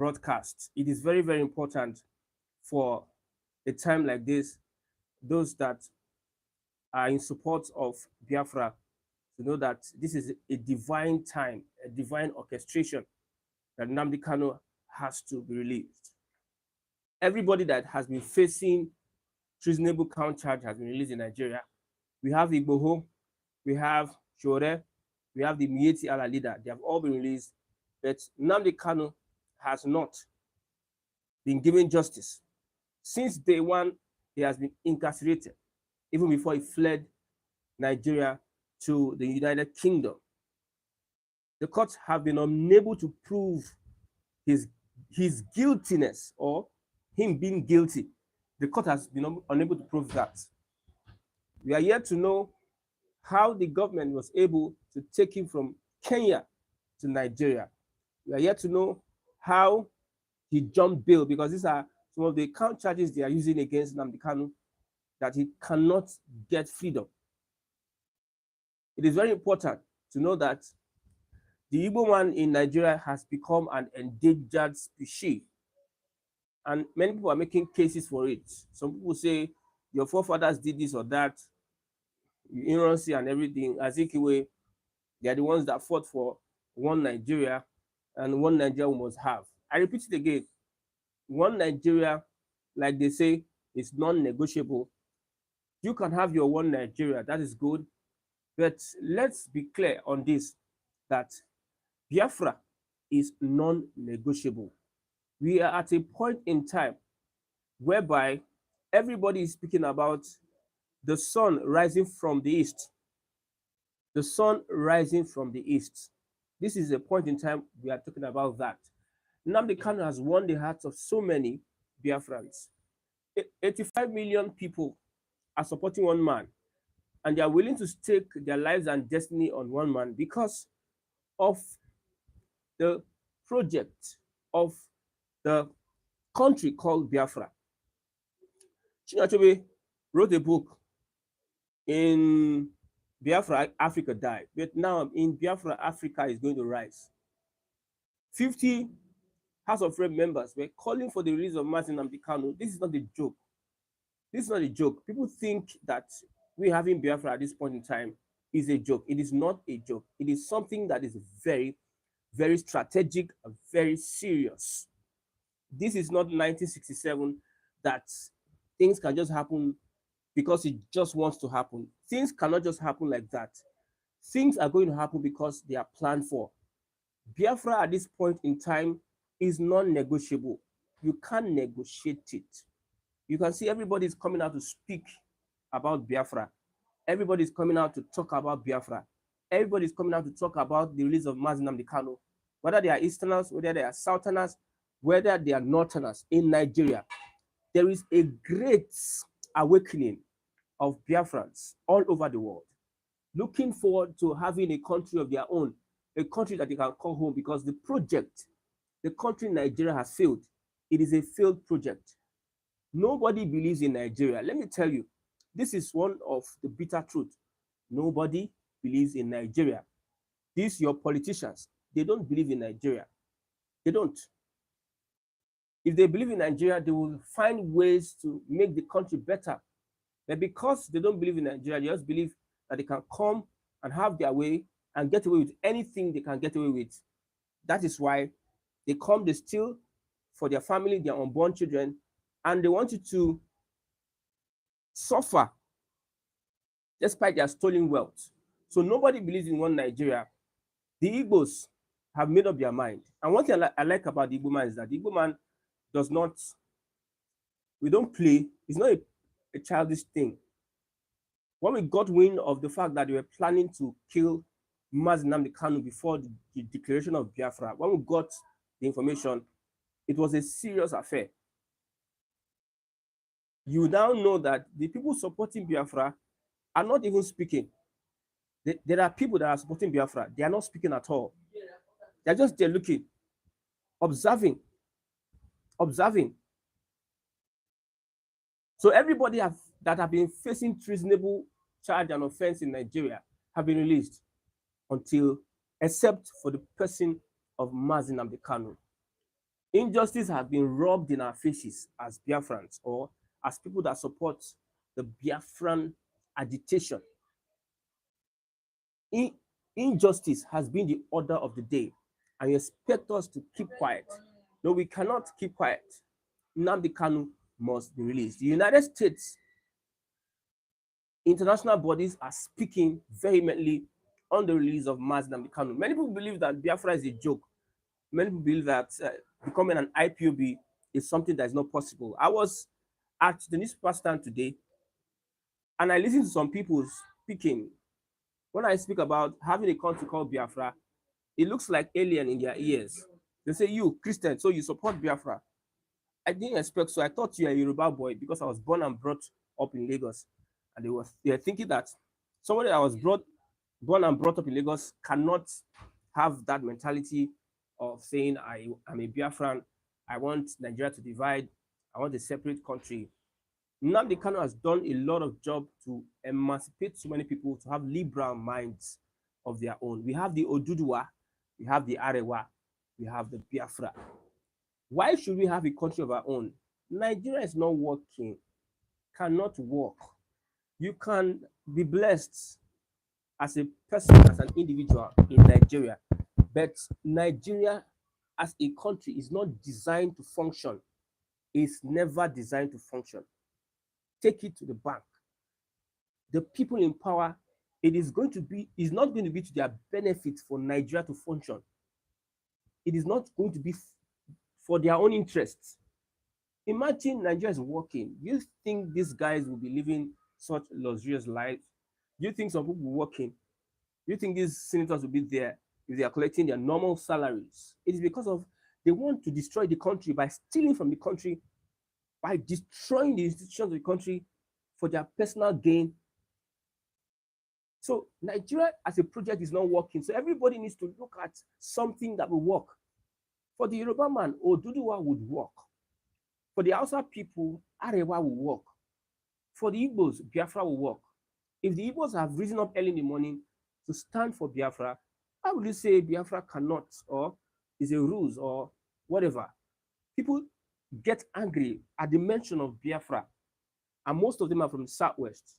broadcast. It is very, very important for a time like this, those that are in support of Biafra to know that this is a divine time, a divine orchestration that Nnamdi Kanu has to be released. Everybody that has been facing treasonable count charge has been released in Nigeria. We have Igbo, we have Shore, we have the Mieti Ala leader. They have all been released, but Nnamdi Kanu has not been given justice. Since day one, he has been incarcerated, even before he fled Nigeria to the United Kingdom. The courts have been unable to prove his guiltiness or him being guilty. The court has been unable to prove that. We are yet to know how the government was able to take him from Kenya to Nigeria. We are yet to know how he jumped bail, because these are some of the count charges they are using against Nnamdi Kanu, that he cannot get freedom. It is very important to know that the Igbo man in Nigeria has become an endangered species, and many people are making cases for it. Some people say your forefathers did this or that, ignorance and everything. Azikiwe, they are the ones that fought for one Nigeria, and one Nigeria we must have. I repeat it again. One Nigeria, like they say, is non-negotiable. You can have your one Nigeria, that is good. But let's be clear on this, that Biafra is non-negotiable. We are at a point in time whereby everybody is speaking about the sun rising from the east. The sun rising from the east. This is a point in time we are talking about that. Nnamdi Kanu has won the hearts of so many Biafrans. 85 million people are supporting one man, and they are willing to stake their lives and destiny on one man because of the project of the country called Biafra. Chinua wrote a book, In Biafra, Africa Died. But now in Biafra, Africa is going to rise. 50 House of Rep members were calling for the release of Nnamdi Kanu. This is not a joke. This is not a joke. People think that we having Biafra at this point in time is a joke. It is not a joke. It is something that is very, very strategic and very serious. This is not 1967 that things can just happen because it just wants to happen. Things cannot just happen like that. Things are going to happen because they are planned for. Biafra at this point in time is non-negotiable. You can't negotiate it. You can see everybody is coming out to speak about Biafra. Everybody is coming out to talk about Biafra. Everybody is coming out to talk about the release of Nnamdi Kanu. Whether they are Easterners, whether they are Southerners, whether they are Northerners in Nigeria, there is a great awakening of Biafrans all over the world, looking forward to having a country of their own, a country that they can call home, because the project, the country Nigeria has failed. It is a failed project. Nobody believes in Nigeria. Let me tell you, this is one of the bitter truth. Nobody believes in Nigeria. These your politicians, they don't believe in Nigeria. They don't. If they believe in Nigeria, they will find ways to make the country better. But because they don't believe in Nigeria, they just believe that they can come and have their way and get away with anything they can get away with. That is why they come, they steal for their family, their unborn children, and they want you to suffer despite their stolen wealth. So nobody believes in one Nigeria. The Igbos have made up their mind. And one thing I like about the Igbo man is that the Igbo man does not, we don't play, it's not a childish thing. When we got wind of the fact that they were planning to kill Nnamdi Kanu before the declaration of Biafra, when we got the information, it was a serious affair. You now know that the people supporting Biafra are not even speaking. There are people that are supporting Biafra. They are not speaking at all. They're just there looking, observing. So everybody that have been facing treasonable charge and offense in Nigeria have been released, except for the person of Nnamdi Kanu. Injustice has been rubbed in our faces as Biafrans or as people that support the Biafran agitation. Injustice has been the order of the day, and you expect us to keep quiet. No, we cannot keep quiet. Nnamdi Kanu must be released. The United States international bodies are speaking vehemently on the release of Nnamdi Kanu. Many people believe that Biafra is a joke. Many people believe that becoming an IPOB is something that is not possible. I was at the newspaper stand today, and I listened to some people speaking. When I speak about having a country called Biafra, it looks like alien in their ears. They say, you, Christian, so you support Biafra. I didn't expect so. I thought you were a Yoruba boy because I was born and brought up in Lagos. And they were thinking that somebody that was born and brought up in Lagos cannot have that mentality of saying, I'm a Biafran, I want Nigeria to divide, I want a separate country. Nnamdi Kanu has done a lot of job to emancipate so many people to have liberal minds of their own. We have the Oduduwa, we have the Arewa, we have the Biafra. Why should we have a country of our own? Nigeria is not working, cannot work. You can be blessed as a person, as an individual in Nigeria, but Nigeria as a country is not designed to function. It's never designed to function. Take it to the bank. The people in power, is not going to be to their benefit for Nigeria to function. It is not going to be for their own interests. Imagine Nigeria is working. Do you think these guys will be living such luxurious lives? Do you think some people will be working? Do you think these senators will be there if they are collecting their normal salaries? It is because of they want to destroy the country by stealing from the country, by destroying the institutions of the country for their personal gain. So Nigeria as a project is not working. So everybody needs to look at something that will work. For the Yoruba man, Oduduwa would work. For the Hausa people, Arewa will work. For the Igbos, Biafra will work. If the Igbos have risen up early in the morning to stand for Biafra, how would you say Biafra cannot, or is a ruse, or whatever? People get angry at the mention of Biafra, and most of them are from the Southwest.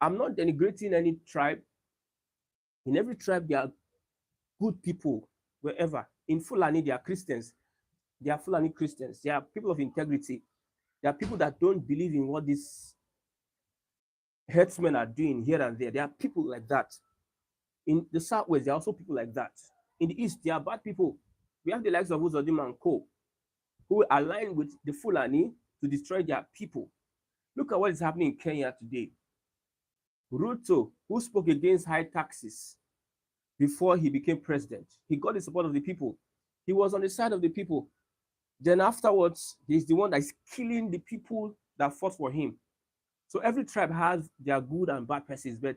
I'm not denigrating any tribe. In every tribe, there are good people, wherever. In Fulani, there are Christians. There are Fulani Christians. There are people of integrity. There are people that don't believe in what these herdsmen are doing here and there. There are people like that. In the Southwest, there are also people like that. In the East, there are bad people. We have the likes of Uzodim and Co, who align with the Fulani to destroy their people. Look at what is happening in Kenya today. Ruto, who spoke against high taxes before he became president, he got the support of the people. He was on the side of the people. Then afterwards, he's the one that is killing the people that fought for him. So every tribe has their good and bad persons, but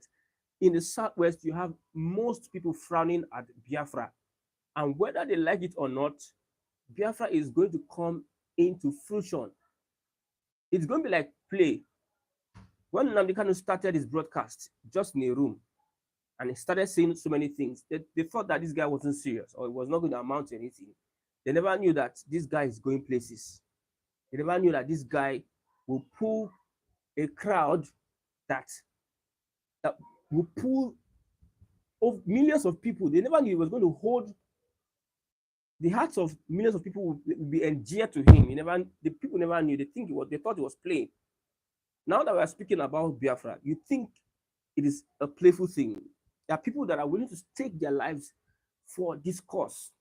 in the Southwest, you have most people frowning at Biafra. And whether they like it or not, Biafra is going to come into fruition. It's going to be like play. When Nnamdi Kanu started his broadcast just in a room, and he started saying so many things, they thought that this guy wasn't serious or it was not going to amount to anything. They never knew that this guy is going places. They never knew that this guy will pull a crowd that will pull of millions of people. They never knew he was going to hold the hearts of millions of people will be endeared to him. The people never knew. They thought he was playing. Now that we are speaking about Biafra, you think it is a playful thing. There are people that are willing to stake their lives for this cause.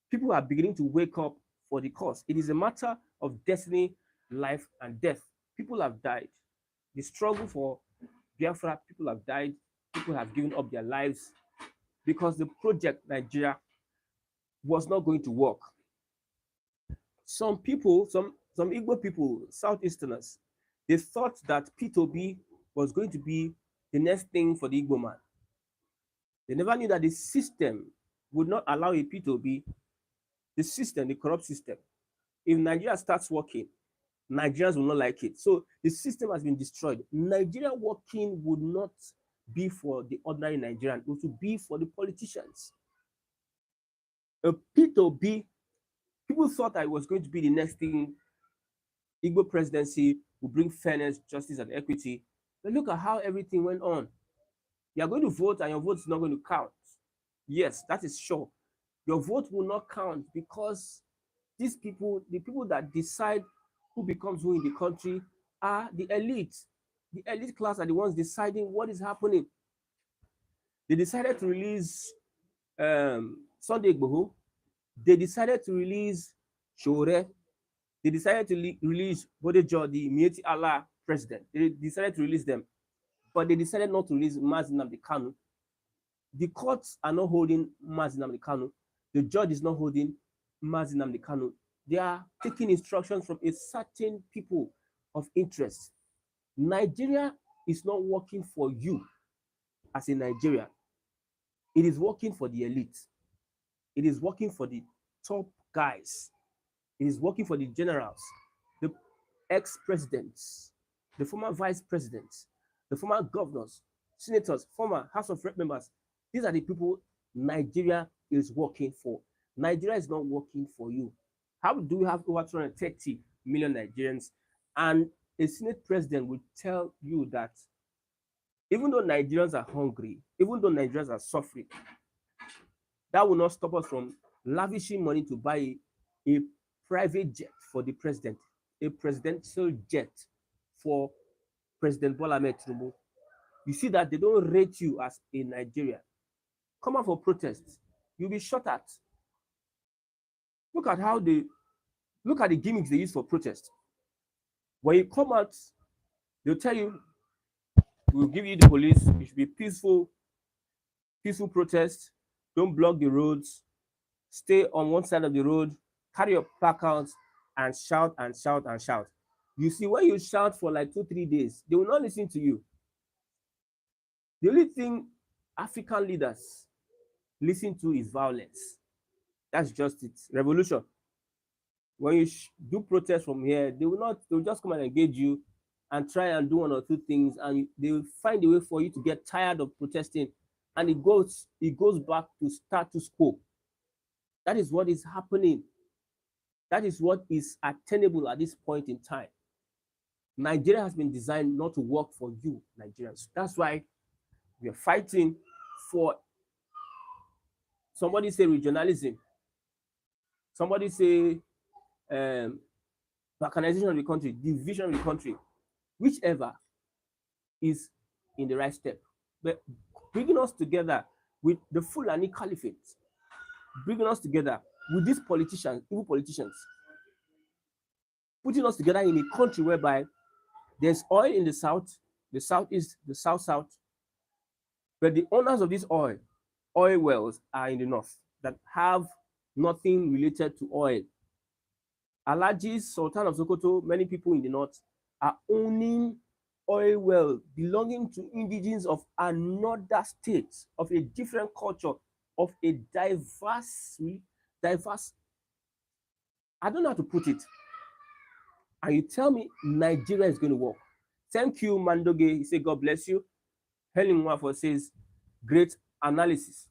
People are beginning to wake up for the cause. It is a matter of destiny, life, and death. People have died. The struggle for Biafra, people have died. People have given up their lives because the project Nigeria was not going to work. Some people, some Igbo people, Southeasterners, they thought that P2B was going to be the next thing for the Igbo man. They never knew that the system would not allow a P2B, the system, the corrupt system. If Nigeria starts working, Nigerians will not like it. So the system has been destroyed. Nigeria working would not be for the ordinary Nigerian. It would be for the politicians. A P2B People thought that it was going to be the next thing. Igbo presidency will bring fairness, justice, and equity. But look at how everything went on. You are going to vote and your vote is not going to count. Yes, that is sure. Your vote will not count because these people, the people that decide who becomes who in the country, are the elite. The elite class are the ones deciding what is happening. They decided to release Sunday Igboho. They decided to release Shore. They decided to release Bodejo, the Mieti Allah president. They decided to release them, but they decided not to release Nnamdi Kanu. The courts are not holding Nnamdi Kanu. The judge is not holding Nnamdi Kanu. They are taking instructions from a certain people of interest. Nigeria is not working for you as a Nigerian. It is working for the elite. It is working for the top guys. It is working for the generals, the ex-presidents, the former vice presidents, the former governors, senators, former House of Rep members. These are the people Nigeria is working for. Nigeria is not working for you. How do we have over 230 million Nigerians? And a Senate president will tell you that even though Nigerians are hungry, even though Nigerians are suffering, that will not stop us from lavishing money to buy a private jet for the president, a presidential jet for President Bola Ahmed Tinubu. You see that they don't rate you as a Nigerian. Come out for protests, you'll be shot at. Look at the gimmicks they use for protest. When you come out, they'll tell you, we'll give you the police, it should be peaceful protest, don't block the roads, stay on one side of the road, carry your placards, and shout and shout and shout. You see, when you shout for like 2-3 days, they will not listen to you. The only thing African leaders listen to is violence. That's just it. Revolution. When you do protest from here, they'll just come and engage you and try and do one or two things, and they will find a way for you to get tired of protesting, and it goes back to status quo. That is what is happening. That is what is attainable at this point in time. Nigeria has been designed not to work for you, Nigerians. That's why we are fighting for, somebody say regionalism, somebody say balkanization of the country, division of the country, whichever is in the right step. But bringing us together with the Fulani Caliphate, bringing us together with these politicians, evil politicians, putting us together in a country whereby there's oil in the south, the southeast, the south, but the owners of this oil wells are in the north that have nothing related to oil. Alhaji Sultan of Sokoto, many people in the north are owning oil well belonging to indigenes of another state, of a different culture, of a diverse, I don't know how to put it. And you tell me Nigeria is going to work. Thank you, Mandoge. He said, God bless you. Helen Mwafo says, great analysis.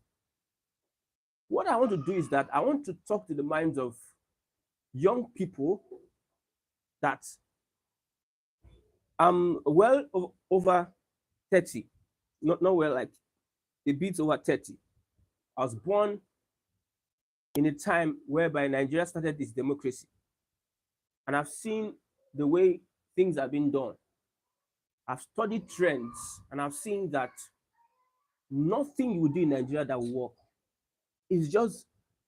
What I want to do is that I want to talk to the minds of young people that I'm well over 30, not well, like a bit over 30. I was born in a time whereby Nigeria started its democracy. And I've seen the way things have been done. I've studied trends and I've seen that nothing you will do in Nigeria that will work. It's just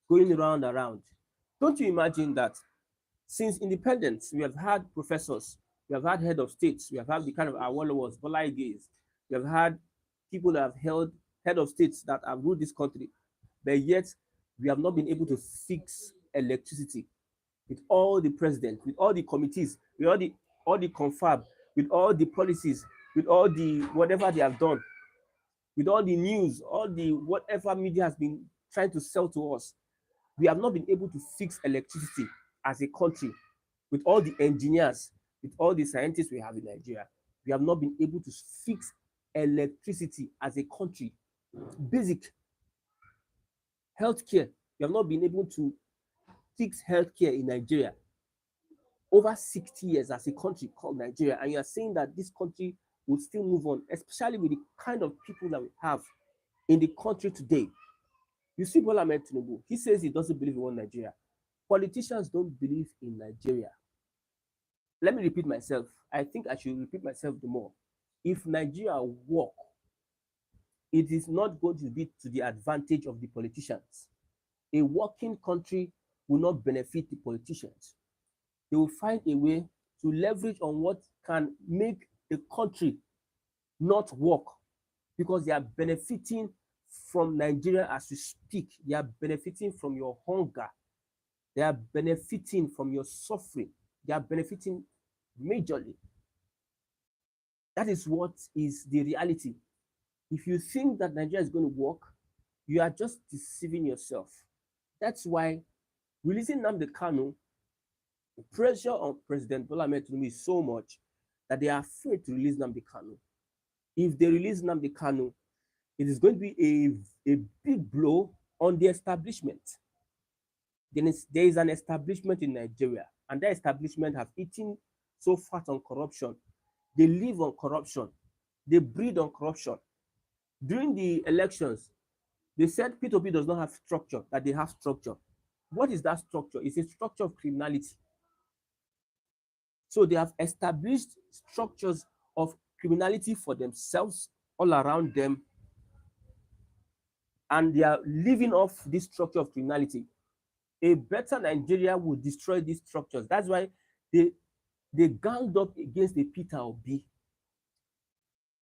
going around. Don't you imagine that since independence, we have had professors, we have had head of states, we have had the kind of Awolowo's, Bola Ige's, we have had people that have held head of states that have ruled this country, but yet we have not been able to fix electricity with all the presidents, with all the committees, with all the confab, with all the policies, with all the whatever they have done, with all the news, all the whatever media has been trying to sell to us. We have not been able to fix electricity as a country. With all the engineers, with all the scientists we have in Nigeria, we have not been able to fix electricity as a country. Basic healthcare, we have not been able to fix healthcare in Nigeria over 60 years as a country called Nigeria, and you are saying that this country will still move on, especially with the kind of people that we have in the country today. You see Bola Ahmed Tinubu, he says he doesn't believe in one Nigeria. Politicians don't believe in Nigeria. Let me repeat myself. I think I should repeat myself the more. If Nigeria work, it is not going to be to the advantage of the politicians. A working country will not benefit the politicians. They will find a way to leverage on what can make the country not work, because they are benefiting from Nigeria as we speak. They are benefiting from your hunger. They are benefiting from your suffering. They are benefiting majorly. That is what is the reality. If you think that Nigeria is going to work, you are just deceiving yourself. That's why releasing Nnamdi Kanu, the pressure on President Bola Ahmed Tinubu is so much that they are afraid to release Nnamdi Kanu. If they release Nnamdi Kanu, it is going to be a big blow on the establishment. Then there is an establishment in Nigeria, and that establishment have eaten so fat on corruption. They live on corruption. They breed on corruption. During the elections, they said P2P does not have structure, that they have structure. What is that structure? It's a structure of criminality. So they have established structures of criminality for themselves all around them, and they are living off this structure of criminality. A better Nigeria will destroy these structures. That's why they ganged up against the Peter Obi.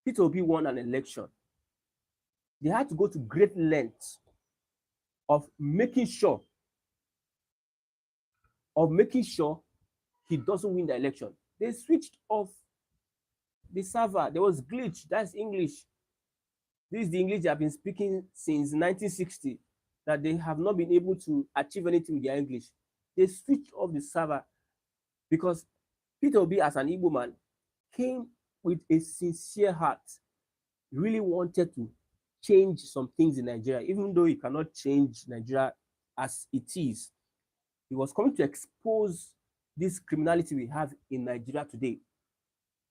Peter Obi won an election. They had to go to great lengths of making sure he doesn't win the election. They switched off the server. There was glitch. That's English. This is the English they have been speaking since 1960, that they have not been able to achieve anything with their English. They switched off the server because Peter Obi, as an Igbo man, came with a sincere heart, really wanted to change some things in Nigeria, even though he cannot change Nigeria as it is. He was coming to expose this criminality we have in Nigeria today.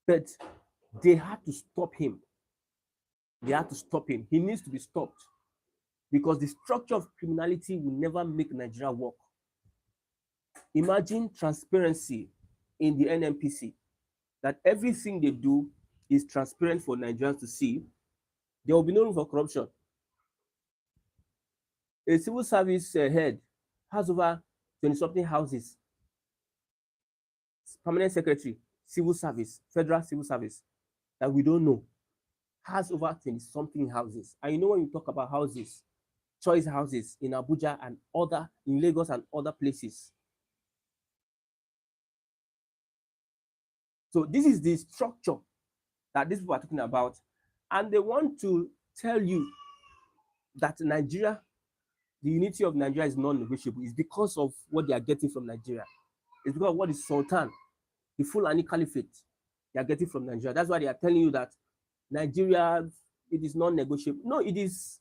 But they had to stop him. They had to stop him. He needs to be stopped, because the structure of criminality will never make Nigeria work. Imagine transparency in the NNPC, that everything they do is transparent for Nigerians to see. There will be no room for corruption. A civil service head has over 20-something houses. Permanent secretary, civil service, federal civil service, that we don't know, has over 20-something houses. And you know, when you talk about houses, choice houses in Abuja and in Lagos and other places. So this is the structure that these people are talking about. And they want to tell you that Nigeria, the unity of Nigeria is non-negotiable. It's because of what they are getting from Nigeria. It's because of what the Sultan, the Fulani Caliphate, they are getting from Nigeria. That's why they are telling you that Nigeria, it is non-negotiable. No, it is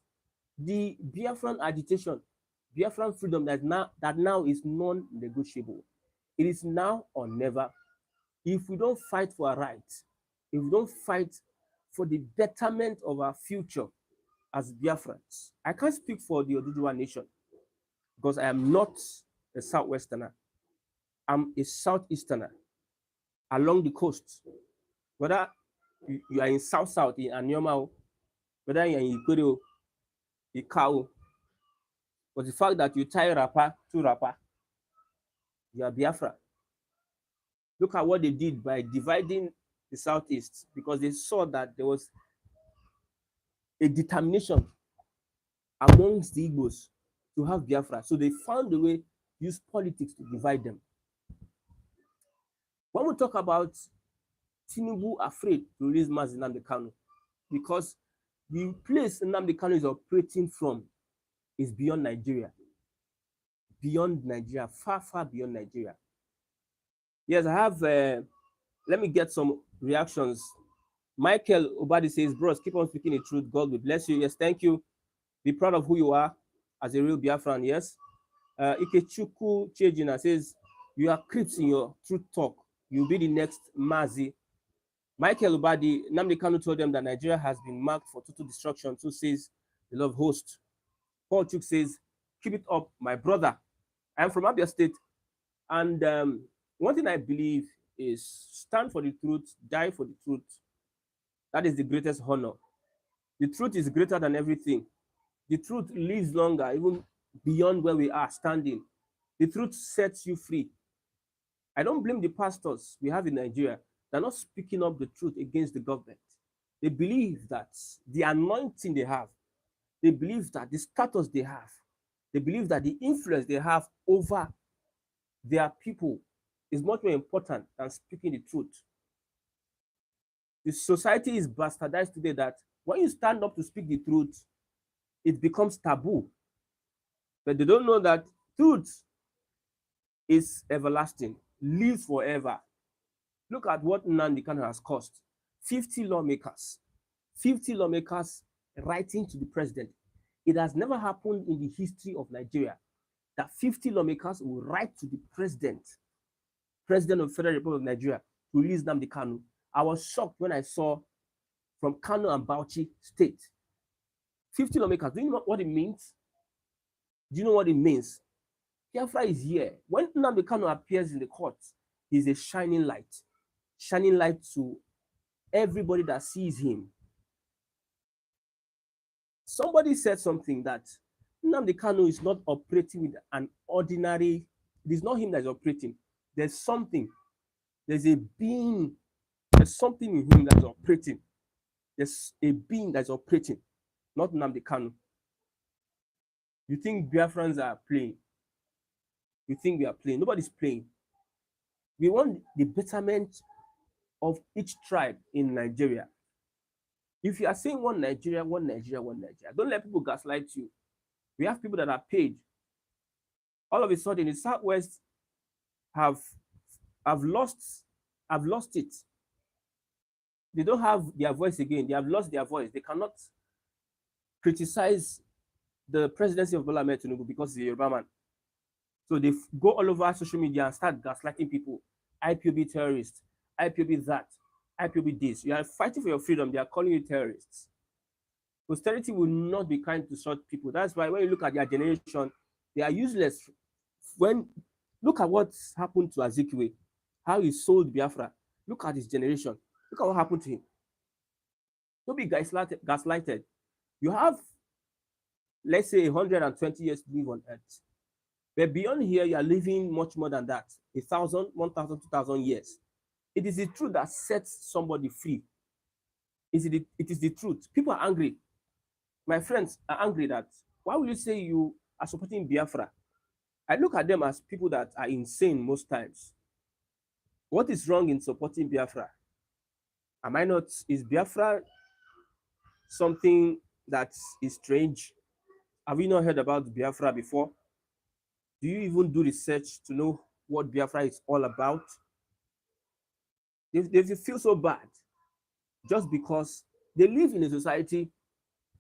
the Biafran agitation, Biafran freedom that now is non-negotiable. It is now or never. If we don't fight for our rights, if we don't fight for the betterment of our future as Biafrans, I can't speak for the Oduduwa nation because I am not a Southwesterner. I'm a Southeasterner along the coast. Whether you are in South, in Anyoma, whether you're in Ikorio, Ikao, but the fact that you tie wrapper to wrapper, you are Biafra. Look at what they did by dividing the Southeast, because they saw that there was a determination amongst the Igbos to have Biafra. So they found a way to use politics to divide them. When we talk about Tinubu afraid to release Nnamdi Kanu, because the place Nnamdi Kanu is operating from is beyond Nigeria. Beyond Nigeria, far, far beyond Nigeria. Yes, I have, let me get some reactions. Michael Obadi says, bros, keep on speaking the truth. God will bless you. Yes, thank you. Be proud of who you are as a real Biafran, yes. Ikechukwu Chejina says, you are crips in your truth talk. You'll be the next Mazi. Michael Ubadi, Nnamdi Kanu told them that Nigeria has been marked for total destruction. So says the love host. Paul Chuk says, keep it up, my brother. I'm from Abia State. And one thing I believe is stand for the truth, die for the truth. That is the greatest honor. The truth is greater than everything. The truth lives longer, even beyond where we are standing. The truth sets you free. I don't blame the pastors we have in Nigeria. They're not speaking up the truth against the government. They believe that the anointing they have, they believe that the status they have, they believe that the influence they have over their people is much more important than speaking the truth. The society is bastardized today that when you stand up to speak the truth, it becomes taboo. But they don't know that truth is everlasting, lives forever. Look at what Nnamdi Kanu has cost. 50 lawmakers writing to the president. It has never happened in the history of Nigeria that 50 lawmakers will write to the president of the Federal Republic of Nigeria, to release Nnamdi Kanu. I was shocked when I saw from Kano and Bauchi State. 50 lawmakers. Do you know what it means? Do you know what it means? Biafra is here. When Nnamdi Kanu appears in the court, he's a shining light to everybody that sees him. Somebody said something that Nnamdi Kanu is not operating with an ordinary, it is not him that is operating. There's something, there's a being, there's something in him that is operating. There's a being that's operating, not Nnamdi Kanu. You think Biafrans are playing? You think we are playing? Nobody's playing. We want the betterment of each tribe in Nigeria. If you are saying one Nigeria, don't let people gaslight you. We have people that are paid. All of a sudden, the Southwest have lost it. They don't have their voice again. They have lost their voice. They cannot criticize the presidency of Bola Ahmed Tinubu because he's a Yoruba man. So they go all over social media and start gaslighting people. IPOB terrorists, IPOB that, IPOB this. You are fighting for your freedom. They are calling you terrorists. Posterity will not be kind to such people. That's why when you look at their generation, they are useless. Look at what happened to Azikiwe, how he sold Biafra. Look at his generation. Look at what happened to him. Don't be gaslighted. You have, let's say, 120 years to live on earth. But beyond here, you are living much more than that. 1,000, 1,000, 2,000 years. It is the truth that sets somebody free. It is the truth. People are angry. My friends are angry that, why will you say you are supporting Biafra? I look at them as people that are insane most times. What is wrong in supporting Biafra? Am I not? Is Biafra something that is strange? Have you not heard about Biafra before? Do you even do research to know what Biafra is all about? They feel so bad just because they live in a society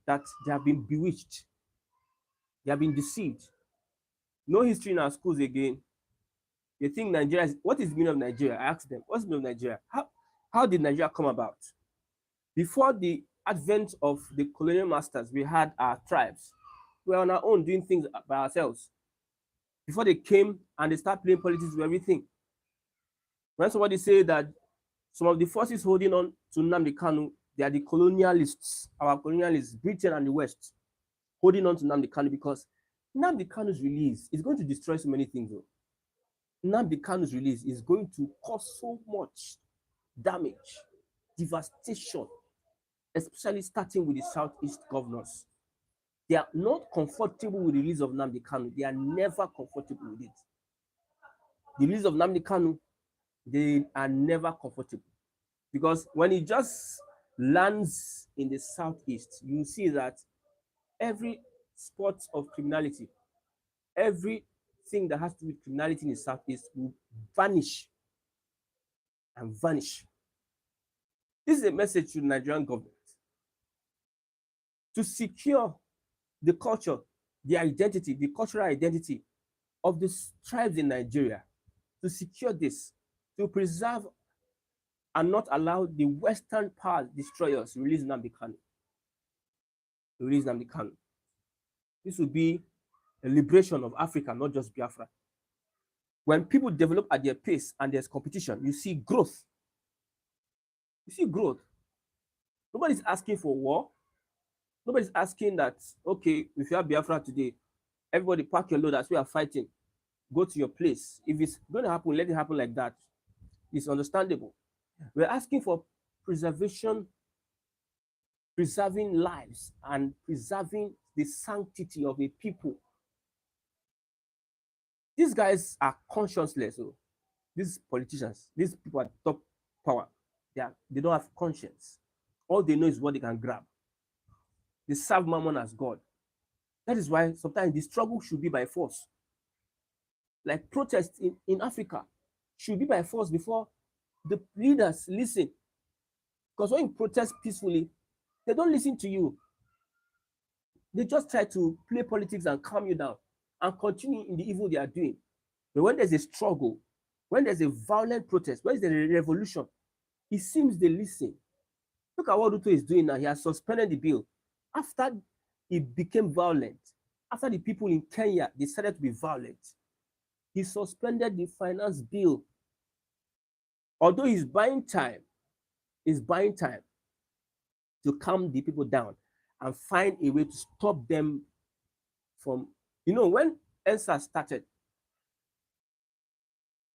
that they have been bewitched. They have been deceived. No history in our schools again. They think Nigeria is, what is the meaning of Nigeria? I asked them, what's the meaning of Nigeria? How did Nigeria come about? Before the advent of the colonial masters, we had our tribes. We were on our own doing things by ourselves. Before they came and they started playing politics with everything. When somebody say that some of the forces holding on to Nnamdi Kanu, they are the colonialists, our colonialists, Britain and the West, holding on to Nnamdi Kanu because Nnamdi Kanu's release is going to destroy so many things. Though. Nnamdi Kanu's release is going to cause so much damage, devastation, especially starting with the Southeast governors. They are not comfortable with the release of Nnamdi Kanu. They are never comfortable with it. The release of Nnamdi Kanu, they are never comfortable. Because when it just lands in the Southeast, you see that every spot of criminality, everything that has to do with criminality in the Southeast will vanish and vanish. This is a message to the Nigerian government. To secure the culture, the identity, the cultural identity of the tribes in Nigeria to secure this, to preserve and not allow the Western power destroyers release Nnamdi Kanu. Release Nnamdi Kanu. This will be a liberation of Africa, not just Biafra. When people develop at their pace and there's competition, you see growth. You see growth. Nobody's asking for war. Nobody's asking that, okay, if you have Biafra today, everybody pack your load as we are fighting. Go to your place. If it's going to happen, let it happen like that. It's understandable. We're asking for preservation, preserving lives and preserving the sanctity of a people. These guys are conscienceless. So these politicians, these people at top power, they don't have conscience. All they know is what they can grab. They serve Mammon as God. That is why sometimes the struggle should be by force. Like protests in Africa should be by force before the leaders listen. Because when you protest peacefully, they don't listen to you. They just try to play politics and calm you down and continue in the evil they are doing. But when there's a struggle, when there's a violent protest, when there's a revolution, it seems they listen. Look at what Ruto is doing now. He has suspended the bill. After it became violent, after the people in Kenya decided to be violent, he suspended the finance bill. Although he's buying time to calm the people down and find a way to stop them from, when ENSA started,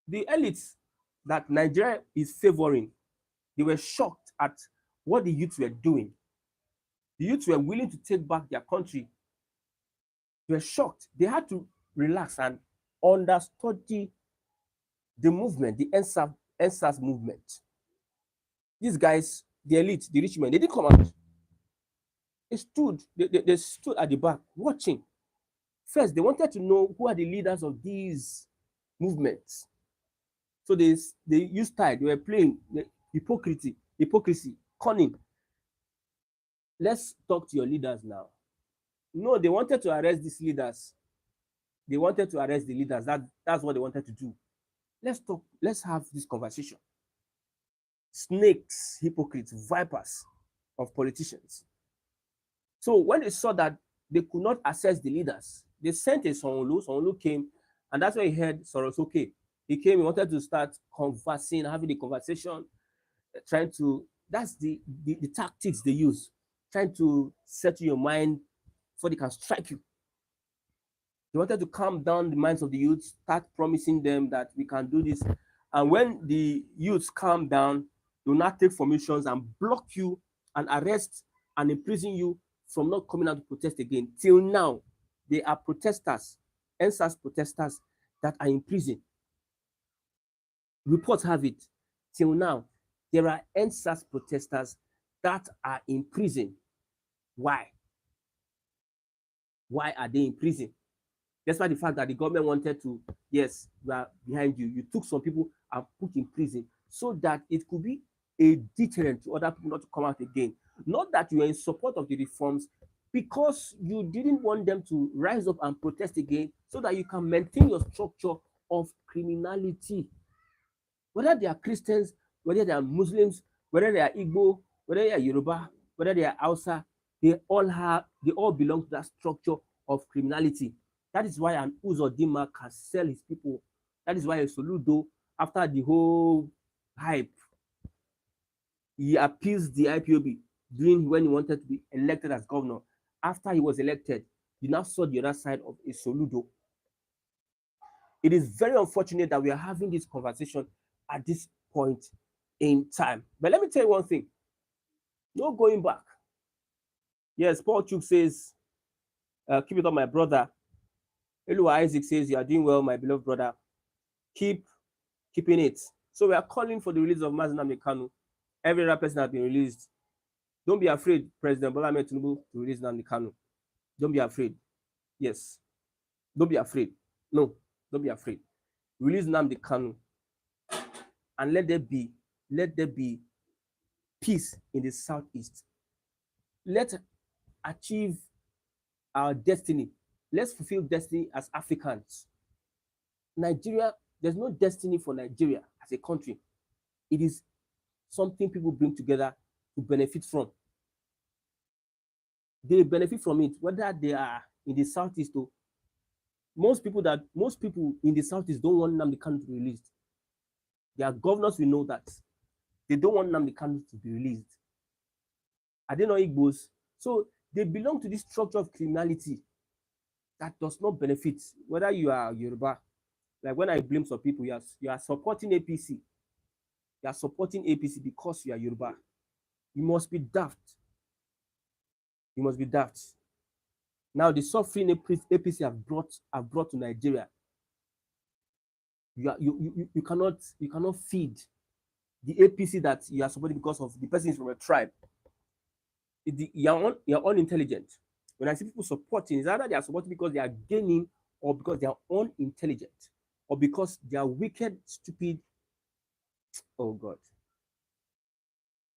the elites that Nigeria is favoring, they were shocked at what the youths were doing. The youths were willing to take back their country. They were shocked. They had to relax and understudy the movement, the ENSA's movement. These guys, the elite, the rich men, they didn't come out. They stood at the back watching. First, they wanted to know who are the leaders of these movements. So they used style. They were playing hypocrisy, cunning. Let's talk to your leaders now. No, they wanted to arrest these leaders. They wanted to arrest the leaders. That's what they wanted to do. Let's talk. Let's have this conversation. Snakes, hypocrites, vipers of politicians. So when they saw that they could not access the leaders, they sent a Sonolu. Sonolu came, and that's when he heard Soros. Okay, he came. He wanted to start conversing, having a conversation, trying to. That's the tactics they use, trying to settle your mind before they can strike you. They wanted to calm down the minds of the youth, start promising them that we can do this. And when the youths calm down, they will not take formations and block you and arrest and imprison you from not coming out to protest again. Till now, they are protesters, ENSAS protesters that are in prison. Reports have it. Till now, there are ENSAS protesters that are in prison. Why? Why are they in prison? Despite the fact that the government wanted to, yes, we are behind you. You took some people and put in prison so that it could be a deterrent to other people not to come out again. Not that you are in support of the reforms, because you didn't want them to rise up and protest again so that you can maintain your structure of criminality. Whether they are Christians, whether they are Muslims, whether they are Igbo, whether they are Yoruba, whether they are Hausa, they all belong to that structure of criminality. That is why an Uzodinma can sell his people. That is why a Soludo, after the whole hype, he appeals the IPOB when he wanted to be elected as governor. After he was elected, you now saw the other side of a Soludo. It is very unfortunate that we are having this conversation at this point in time. But let me tell you one thing. No going back. Yes, Paul Chuk says, keep it up, my brother. Elua Isaac says, you are doing well, my beloved brother. Keeping it. So we are calling for the release of Nnamdi Kanu. Every other person has been released. Don't be afraid, President Bola Ahmed Tinubu, to release Nnamdi Kanu. Don't be afraid. Yes. Don't be afraid. No, don't be afraid. Release Nnamdi Kanu. And let there be peace in the southeast. Let's achieve our destiny. Let's fulfill destiny as Africans. Nigeria, there's no destiny for Nigeria as a country. It is something people bring together to benefit from. They benefit from it, whether they are in the southeast or most people in the southeast don't want Nnamdi Kanu to be released. Their governors will know that. They don't want Nnamdi Kanu to be released. Are they not Igbos? So they belong to this structure of criminality that does not benefit, whether you are Yoruba. Like when I blame some people, you are supporting APC. You are supporting APC because you are Yoruba. You must be daft. You must be daft. Now the suffering APC have brought to Nigeria. You cannot feed the APC that you are supporting because of the person is from a tribe. You're unintelligent. When I see people supporting, it's either they are supporting because they are gaining or because they are unintelligent or because they are wicked, stupid. Oh God.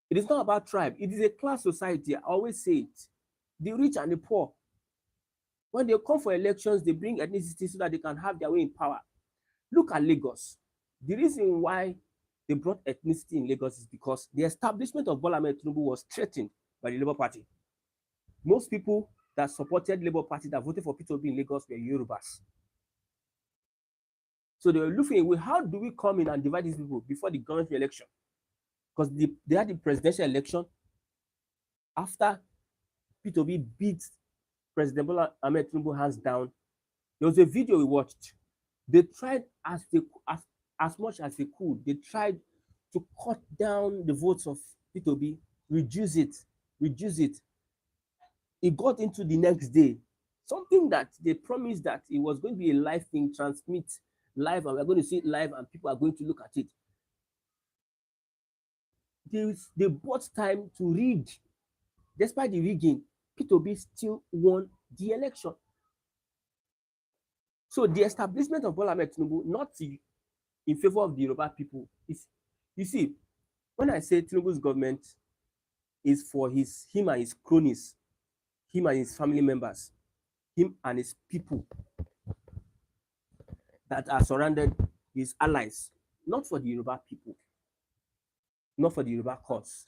It is not about tribe. It is a class society. I always say it. The rich and the poor. When they come for elections, they bring ethnicity so that they can have their way in power. Look at Lagos. The reason why they brought ethnicity in Lagos is because the establishment of Bola Ahmed Tinubu was threatened by the Labour Party. Most people that supported Labour Party that voted for P2B in Lagos were Yorubas. So they were looking away, how do we come in and divide these people before the government election? Because they had the presidential election after P2B beat President Bola Ahmed Tinubu hands down. There was a video we watched. They tried as much as they could. They tried to cut down the votes of P2B, reduce it. It got into the next day. Something that they promised that it was going to be a live thing, transmit live, and we're going to see it live, and people are going to look at it. They bought time to read. Despite the rigging, P2B still won the election. So the establishment of Bola Ahmed Tinubu, not in favor of the Yoruba people, is, you see, when I say Tinubu's government is for him and his cronies, him and his family members, him and his people that are surrounded, his allies, not for the Yoruba people, not for the Yoruba cause.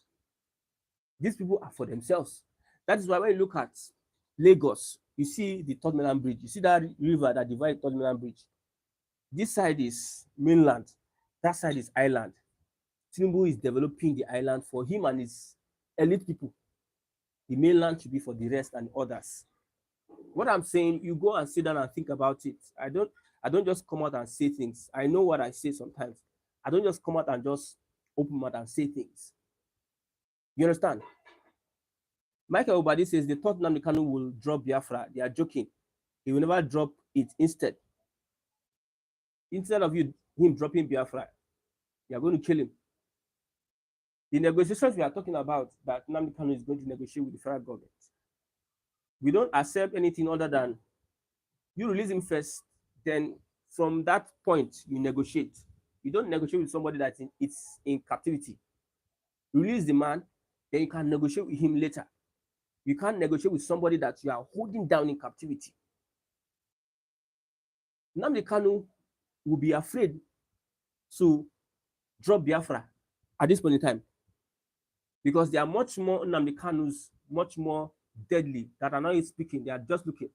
These people are for themselves. That is why when you look at Lagos, you see the Third Mainland Bridge. You see that river that divides Third Mainland Bridge. This side is mainland. That side is island. Tinubu is developing the island for him and his elite people. The mainland should be for the rest and others. What I'm saying, you go and sit down and think about it. I don't just come out and say things. I know what I say sometimes. I don't just come out and just open mouth and say things. You understand? Michael Obadi says they thought Nnamdi Kanu will drop Biafra. They are joking. He will never drop it. Instead of him dropping Biafra, you are going to kill him. The negotiations we are talking about that Nnamdi Kanu is going to negotiate with the federal government, we don't accept anything other than you release him first, then from that point you negotiate. You don't negotiate with somebody that is in captivity. Release the man, then you can negotiate with him later. You can't negotiate with somebody that you are holding down in captivity. Nnamdi Kanu will be afraid to drop Biafra at this point in time because there are much more Nnamdi Kanus, much more deadly, that are not even speaking. They are just looking.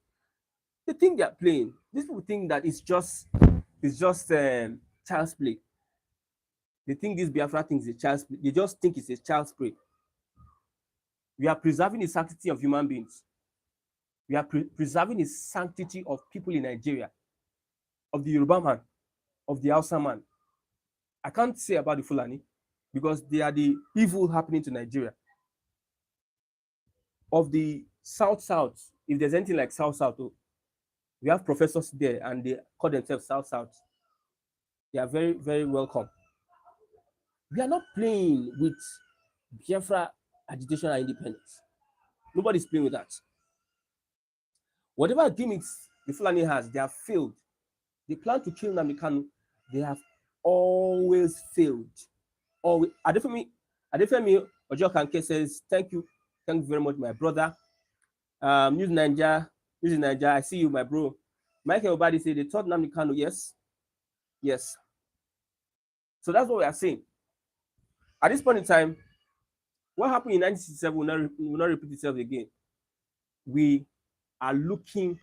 They think they are playing. These people think that it's just child's play. They think this Biafra thing is a child's play. They just think it's a child's play. We are preserving the sanctity of human beings. We are preserving the sanctity of people in Nigeria, of the Yoruba man, of the Hausa man. I can't say about the Fulani because they are the evil happening to Nigeria. Of the South, if there's anything like South, we have professors there and they call themselves South. They are very, very welcome. We are not playing with Biafra agitation and independence. Nobody's playing with that. Whatever gimmicks the Fulani has, they have failed. They plan to kill Nnamdi Kanu. They have always failed. Adefemi Ojokanke says, thank you very much, my brother. News Nigeria, I see you, my bro. Michael Obadi said they thought Nnamdi Kanu, yes. Yes. So that's what we are saying. At this point in time, what happened in 1967 will not repeat itself again. We are looking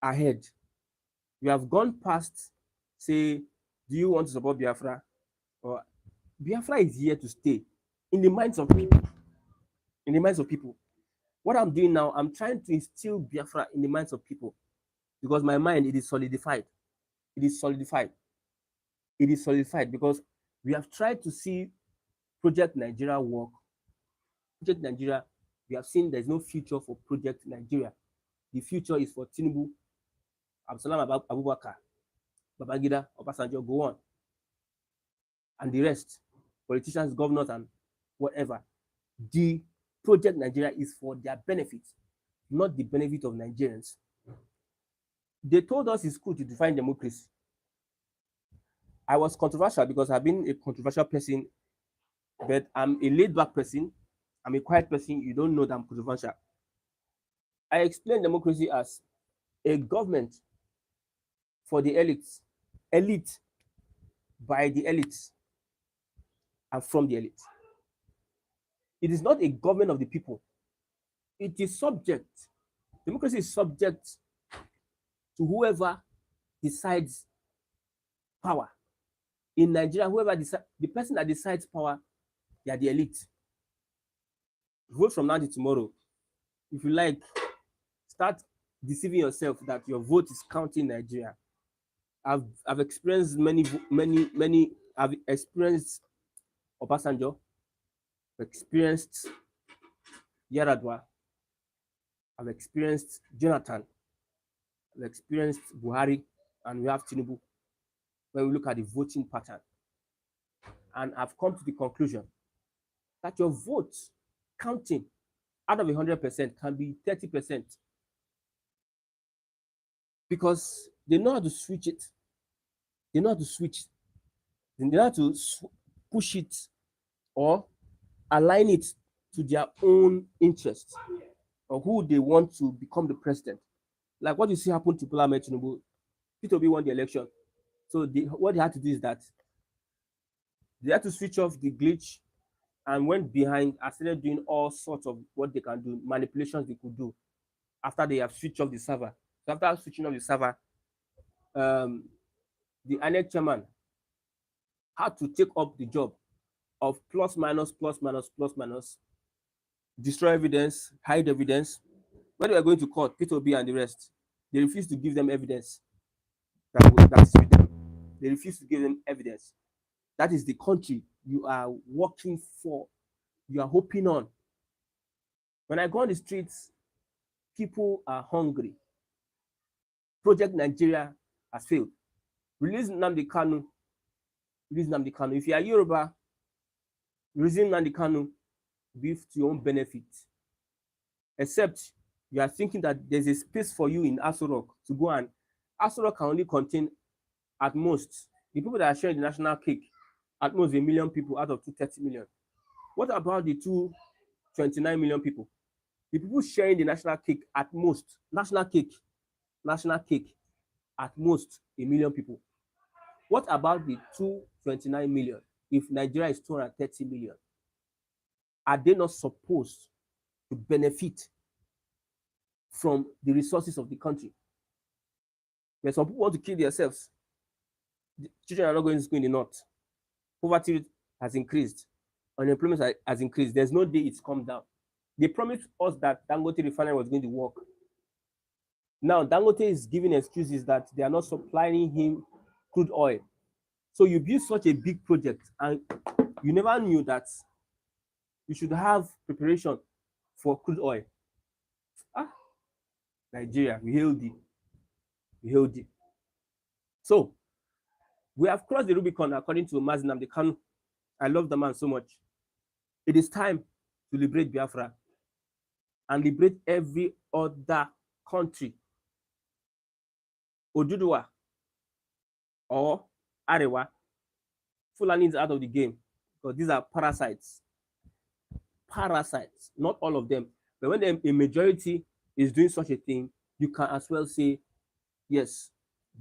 ahead. We have gone past, say, do you want to support Biafra? Or Biafra is here to stay in the minds of people. In the minds of people. What I'm doing now, I'm trying to instill Biafra in the minds of people because my mind, it is solidified. It is solidified. It is solidified because we have tried to see Project Nigeria work. Project Nigeria, we have seen there's no future for Project Nigeria. The future is for Tinubu, Absalam Abubakar, Babangida, Obasanjo, go on. And the rest, politicians, governors, and whatever. The Project Nigeria is for their benefit, not the benefit of Nigerians. They told us it's cool to define democracy. I was controversial because I've been a controversial person, but I'm a laid-back person. I'm a quiet person. You don't know that I'm controversial. I explain democracy as a government for the elites, elite by the elites and from the elite. It is not a government of the people. It is subject. Democracy is subject to whoever decides power. In Nigeria, whoever decides, the person that decides power, they are the elite. Vote from now to tomorrow. If you like, start deceiving yourself that your vote is counting in Nigeria. I've experienced many. I've experienced Obasanjo, I've experienced Yaradua, I've experienced Jonathan, I've experienced Buhari, and we have Tinubu. When we look at the voting pattern, and I've come to the conclusion that your vote counting out of 100% can be 30% because they know how to switch it. They know how to switch. They know how to push it or align it to their own interests or who they want to become the president. Like what you see happen to Bola Ahmed Tinubu. P2B won the election. So what they had to do is that they had to switch off the glitch and went behind and started doing all sorts of what they can do, manipulations they could do after they have switched off the server. So after switching off the server, the INEC chairman had to take up the job of plus minus, destroy evidence, hide evidence. When they were going to court, P2B and the rest, they refused to give them evidence. That's with them. They refused to give them evidence. That is the country you are working for, you are hoping on. When I go on the streets, people are hungry. Project Nigeria has failed. Release Nnamdi Kanu. Release Nnamdi Kanu. If you are Yoruba, releasing Nnamdi Kanu be to your own benefit. Except you are thinking that there's a space for you in Aso Rock to go, and Aso Rock can only contain at most the people that are sharing the national cake, at most 1 million people out of 230 million. What about the 229 million people? The people sharing the national cake at most, national cake, at most 1 million people. What about the 229 million if Nigeria is 230 million? Are they not supposed to benefit from the resources of the country? When some people want to kill themselves, the children are not going to school in the north. Poverty has increased. Unemployment has increased. There's no day it's come down. They promised us that Dangote refinery was going to work. Now, Dangote is giving excuses that they are not supplying him crude oil. So you build such a big project and you never knew that you should have preparation for crude oil. Nigeria, we hailed it. We hailed it. So we have crossed the Rubicon according to Nnamdi Kanu. I love the man so much. It is time to liberate Biafra and liberate every other country. Oduduwa or Arewa, Fulani is out of the game because these are parasites. Parasites, not all of them. But when a majority is doing such a thing, you can as well say, yes,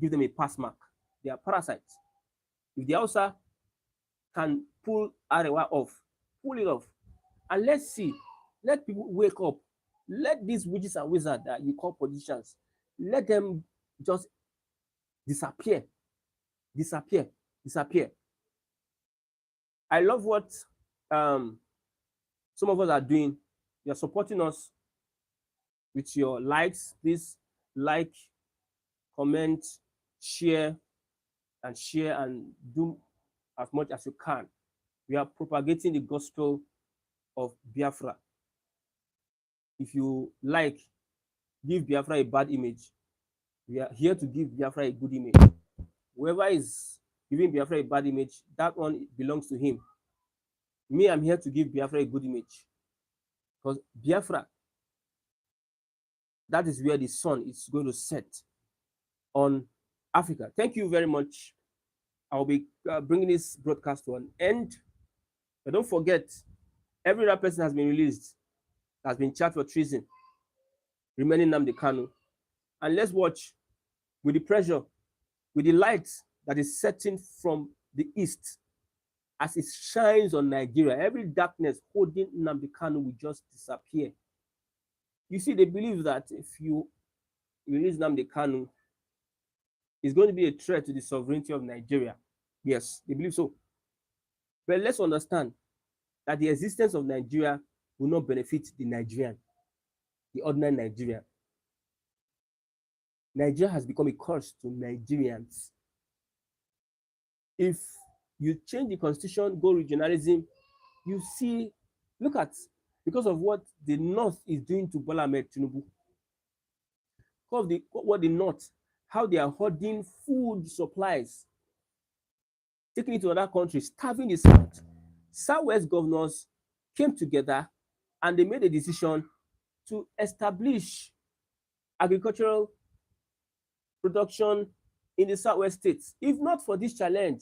give them a pass mark. they are parasites. If the Hausa can pull Arewa off, pull it off, and let's see, let people wake up. Let these witches and wizards that you call politicians, let them just disappear. I love what some of us are doing. You're supporting us with your likes. Please like, comment, share, and do as much as you can. We are propagating the gospel of Biafra. If you like, give Biafra a bad image. We are here to give Biafra a good image. Whoever is giving Biafra a bad image, that one belongs to him. Me, I'm here to give Biafra a good image. Because Biafra, that is where the sun is going to set on Africa. Thank you very much. I'll be bringing this broadcast to an end. But don't forget, every other person has been released, has been charged for treason, remaining Nnamdi Kanu. And let's watch with the pressure, with the light that is setting from the east as it shines on Nigeria. Every darkness holding Nnamdi Kanu will just disappear. You see, they believe that if you release Nnamdi Kanu, it's going to be a threat to the sovereignty of Nigeria. Yes, they believe so. But let's understand that the existence of Nigeria will not benefit the Nigerian, the ordinary Nigerian. Nigeria has become a curse to Nigerians. If you change the constitution, go regionalism, you see, look at, because of what the North is doing to Bola Ahmed Tinubu, because of what the North, how they are hoarding food supplies, taking it to another country, starving the South. Southwest governors came together and they made a decision to establish agricultural production in the Southwest states. If not for this challenge,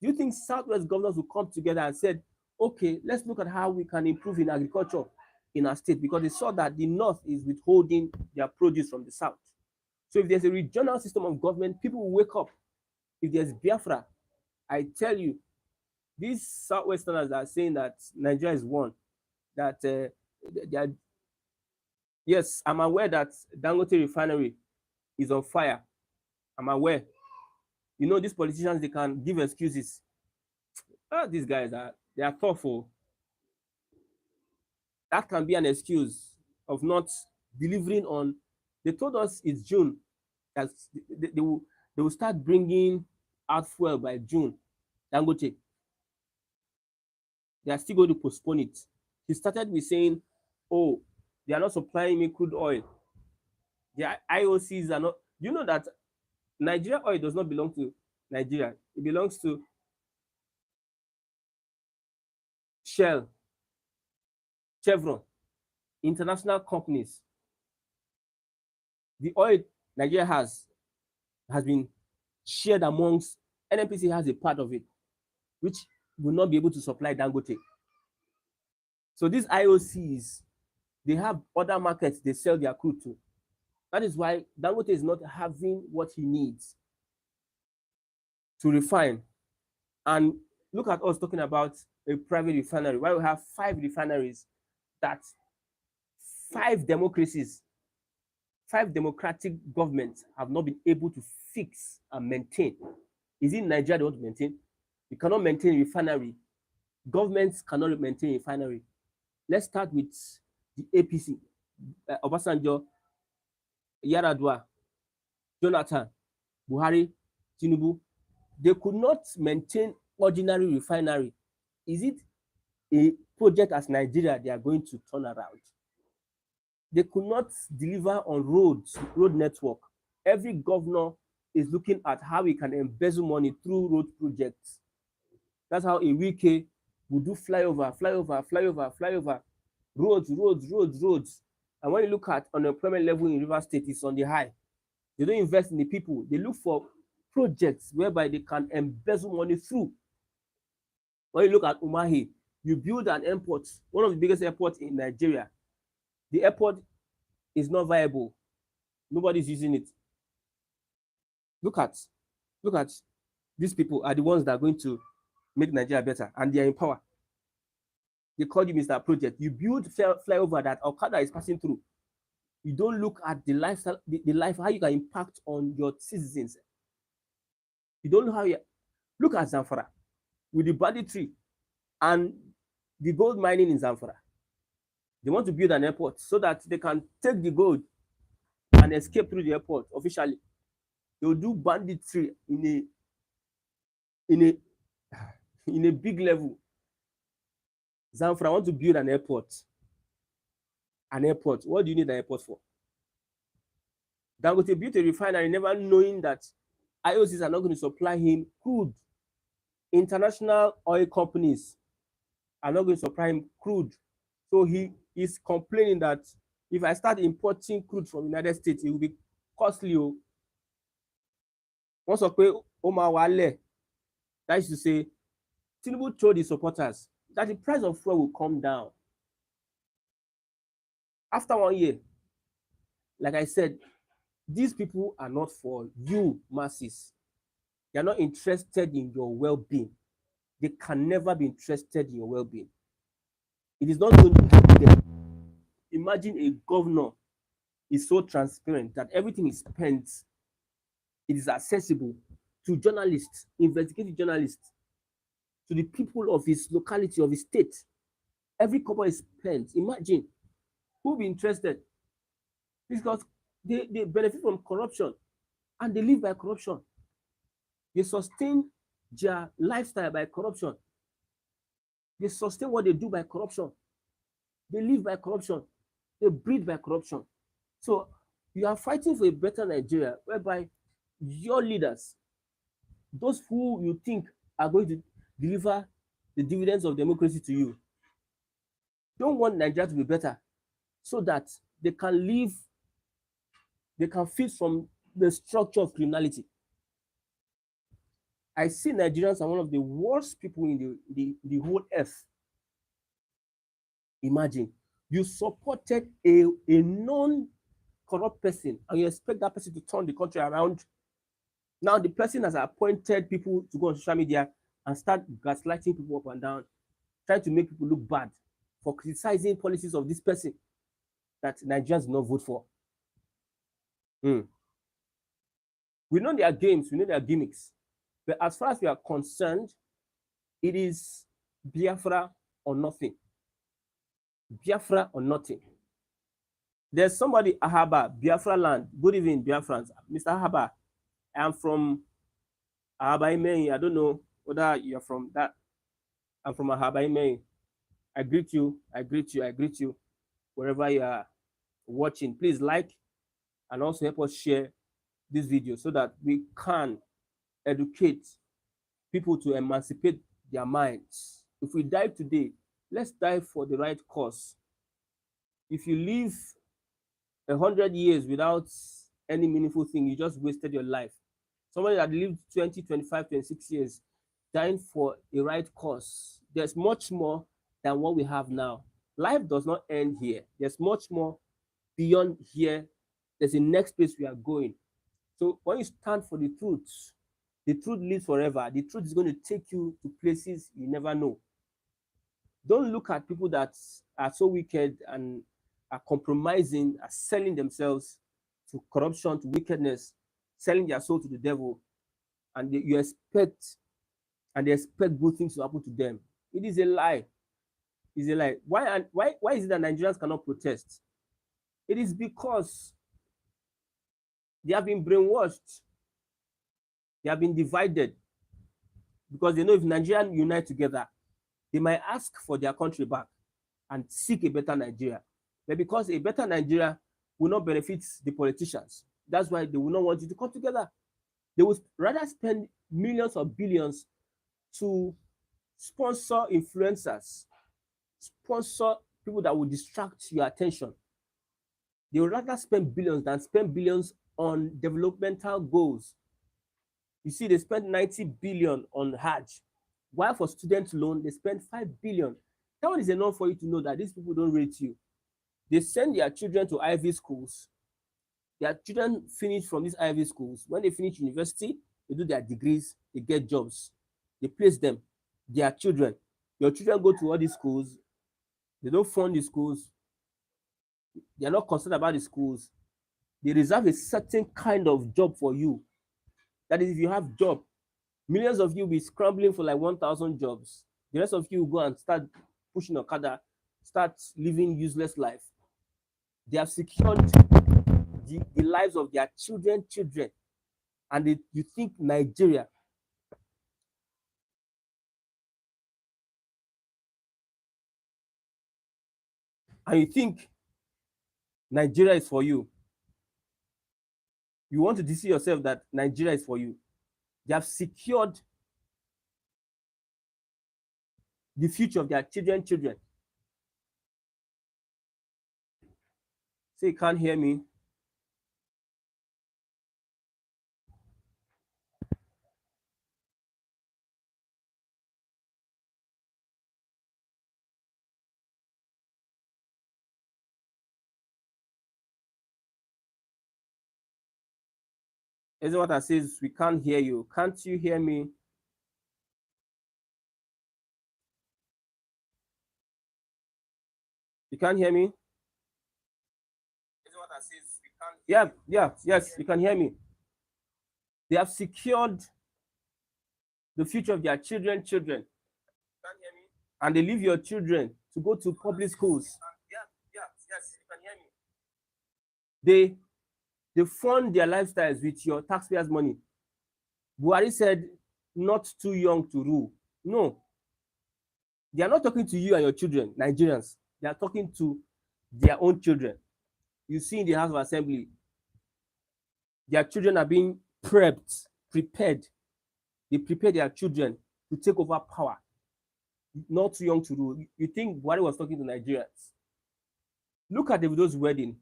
do you think Southwest governors will come together and said, okay, let's look at how we can improve in agriculture in our state, because they saw that the North is withholding their produce from the South. So if there's a regional system of government, people will wake up. If there's Biafra, I tell you, these Southwesterners are saying that Nigeria is one, that they are, yes, I'm aware that Dangote refinery is on fire. I'm aware. You know, these politicians, they can give excuses. These guys they are thoughtful. That can be an excuse of not delivering on. They told us it's June. That they will start bringing out fuel by June. Dangote. They are still going to postpone it. He started with saying, oh, they are not supplying me crude oil. The IOCs are not. You know that Nigeria oil does not belong to Nigeria. It belongs to Shell, Chevron, international companies. The oil Nigeria has been shared amongst NNPC, has a part of it, which will not be able to supply Dangote. So these IOCs, they have other markets they sell their crude to. That is why Dangote is not having what he needs to refine. And look at us talking about a private refinery, why we have 5 refineries that 5 democracies, 5 democratic governments have not been able to fix and maintain. Is it Nigeria they want to maintain? You cannot maintain a refinery. Governments cannot maintain a refinery. Let's start with the APC, Obasanjo, Yaradua, Jonathan, Buhari, Tinubu. They could not maintain ordinary refinery. Is it a project as Nigeria they are going to turn around? They could not deliver on roads, road network. Every governor is looking at how he can embezzle money through road projects. That's how a Wike will do flyover, roads. And when you look at unemployment level in River State, it's on the high. They don't invest in the people. They look for projects whereby they can embezzle money through. When you look at Umahi, you build an airport, one of the biggest airports in Nigeria. The airport is not viable. Nobody's using it. Look at These people are the ones that are going to make Nigeria better, and they are in power. They call you Mr. Project. You build flyover that Okada is passing through. You don't look at the lifestyle, the life, how you can impact on your citizens. You don't know how you look at Zamfara with the banditry and the gold mining in Zamfara. They want to build an airport so that they can take the gold and escape through the airport officially. They will do banditry in a big level. Zamfara want to build an airport. An airport. What do you need an airport for? Dangote built a refinery never knowing that IOCs are not going to supply him crude. International oil companies are not going to supply him crude. So he is complaining that if I start importing crude from the United States, it will be costly. Once Omar Wale, that is to say, Tinubu told his supporters that the price of fuel will come down. After 1 year, like I said, these people are not for you, masses. They are not interested in your well-being. They can never be interested in your well-being. It is not going to help them. Imagine a governor is so transparent that everything is spent. It is accessible to journalists, investigative journalists, to the people of his locality, of his state. Every kobo is spent. Imagine who will be interested, because they benefit from corruption and they live by corruption. They sustain their lifestyle by corruption. They sustain what they do by corruption. They live by corruption. They breathe by corruption. So you are fighting for a better Nigeria whereby your leaders, those who you think are going to deliver the dividends of democracy to you, don't want Nigeria to be better so that they can live, they can feed from the structure of criminality. I see Nigerians are one of the worst people in the whole earth. Imagine, you supported a non-corrupt person and you expect that person to turn the country around. Now the person has appointed people to go on social media and start gaslighting people up and down, trying to make people look bad for criticizing policies of this person that Nigerians do not vote for. We know their games, we know their gimmicks. But as far as we are concerned, it is Biafra or nothing. Biafra or nothing. There's somebody, Ahaba, Biafra land. Good evening, Biafrans. Mr. Ahaba, I am from Ahaba Imei. I don't know whether you're from that. I'm from Ahaba Imei. I greet you, I greet you, I greet you. Wherever you are watching, please like and also help us share this video so that we can educate people to emancipate their minds. If we die today, let's die for the right cause. If you live 100 years without any meaningful thing, you just wasted your life. Somebody that lived 20, 25, 26 years dying for a right cause, there's much more than what we have now. Life does not end here. There's much more beyond here. There's a next place we are going. So when you stand for the truth lives forever. The truth is going to take you to places you never know. Don't look at people that are so wicked and are compromising, are selling themselves to corruption, to wickedness, selling their soul to the devil, and they expect good things to happen to them. It is a lie. It's a lie. Why is it that Nigerians cannot protest? It is because they have been brainwashed. They have been divided. Because they know if Nigerians unite together, they might ask for their country back and seek a better Nigeria. But because a better Nigeria will not benefit the politicians, that's why they will not want you to come together. They would rather spend millions or billions to sponsor influencers, sponsor people that will distract your attention. They would rather spend billions than spend billions on developmental goals. You see, they spent 90 billion on Hajj, while for student loan, they spent 5 billion. That one is enough for you to know that these people don't rate you. They send their children to Ivy schools. Their children finish from these Ivy schools. When they finish university, they do their degrees, they get jobs, they place them, their children. Your children go to all these schools, they don't fund the schools, they are not concerned about the schools. They reserve a certain kind of job for you. That is, if you have job, millions of you will be scrambling for like 1,000 jobs. The rest of you will go and start pushing Okada, start living useless life. They have secured the lives of their children, and you think Nigeria, and you think Nigeria is for you. You want to deceive yourself that Nigeria is for you. They have secured the future of their children. Say, you can't hear me. Is what I says? We can't hear you. Can't you hear me? You can't hear me? Is what I says? We can't. Yes, you can hear me. They have secured the future of their children. Can't hear me? And they leave your children to go to public schools. Yes, you can hear me. They fund their lifestyles with your taxpayers' money. Buhari said, not too young to rule. No. They are not talking to you and your children, Nigerians. They are talking to their own children. You see in the House of Assembly, their children are being prepared. They prepare their children to take over power. Not too young to rule. You think Buhari was talking to Nigerians? Look at Davido's wedding.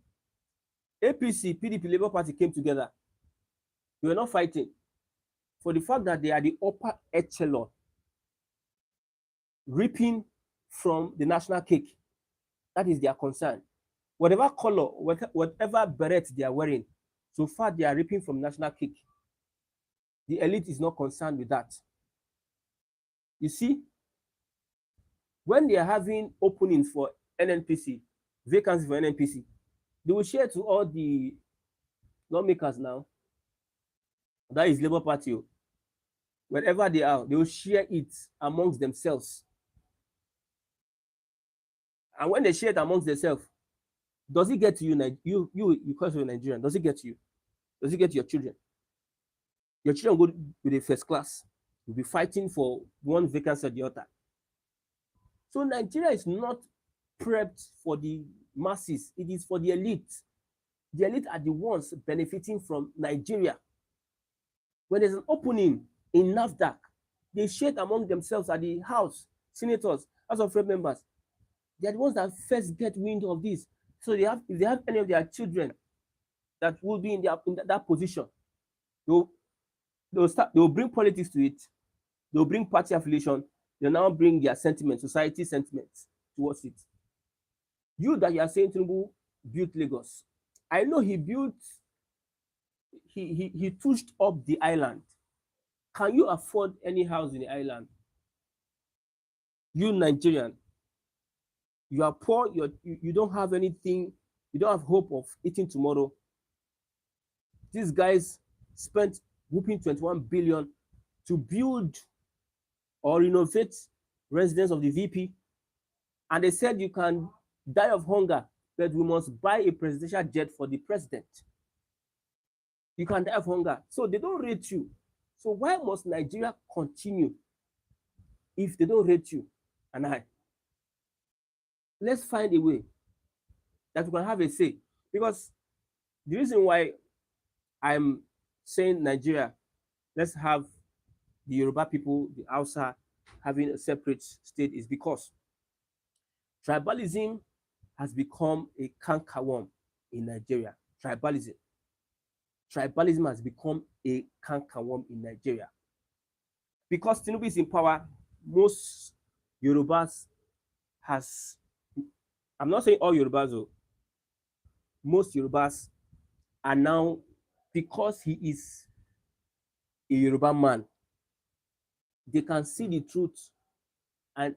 APC, PDP, Labour Party came together. They were not fighting for the fact that they are the upper echelon, reaping from the national cake. That is their concern. Whatever color, whatever beret they are wearing, so far they are reaping from national cake. The elite is not concerned with that. You see, when they are having openings for NNPC, vacancies for NNPC, they will share to all the lawmakers now. That is Labour Party. Wherever they are, they will share it amongst themselves. And when they share it amongst themselves, does it get to you? You call yourself Nigerian. Does it get to you? Does it get to your children? Your children go to the first class. You'll be fighting for one vacancy or the other. So Nigeria is not prepped for the masses. It is for the elite. The elite are the ones benefiting from Nigeria. When there's an opening in NAFDAC, they share it among themselves at the House, senators, House of Rep members. They are the ones that first get wind of this. So if they have any of their children that will be in that position, they'll bring politics to it. They'll bring party affiliation. They'll now bring their sentiments, society sentiments towards it. You that you are saying Tinubu built Lagos. I know he touched up the island. Can you afford any house in the island? You Nigerian, you are poor, you don't have anything, you don't have hope of eating tomorrow. These guys spent whooping 21 billion to build or renovate residence of the VP, and they said you can die of hunger, but we must buy a presidential jet for the president. You can die of hunger. So they don't rate you. So why must Nigeria continue if they don't rate you and I? Let's find a way that we can have a say. Because the reason why I'm saying Nigeria, let's have the Yoruba people, the Hausa, having a separate state is because tribalism has become a cankerworm in Nigeria. Tribalism has become a cankerworm in Nigeria. Because Tinubu is in power, most Yorubas I'm not saying all Yorubas, though, most Yorubas are now, because he is a Yoruba man, they can see the truth and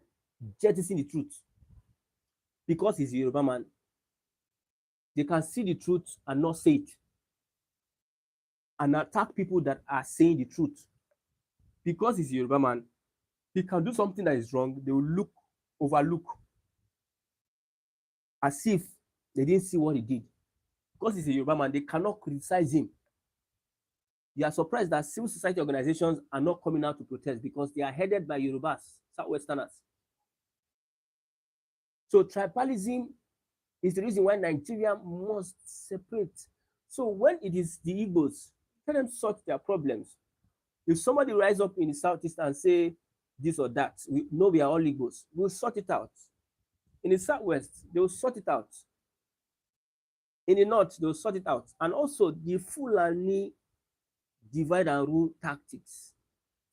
jettison the truth because he's a Yoruba man. They can see the truth and not say it, and attack people that are saying the truth. Because he's a Yoruba man, he can do something that is wrong, they will overlook, as if they didn't see what he did. Because he's a Yoruba man, they cannot criticize him. They are surprised that civil society organizations are not coming out to protest because they are headed by Yorubas, Southwesterners. So tribalism is the reason why Nigeria must separate. So when it is the Igbos, let them sort their problems. If somebody rise up in the Southeast and say this or that, we know we are all Igbos, we'll sort it out. In the Southwest, they will sort it out. In the North, they will sort it out. And also the Fulani divide and rule tactics,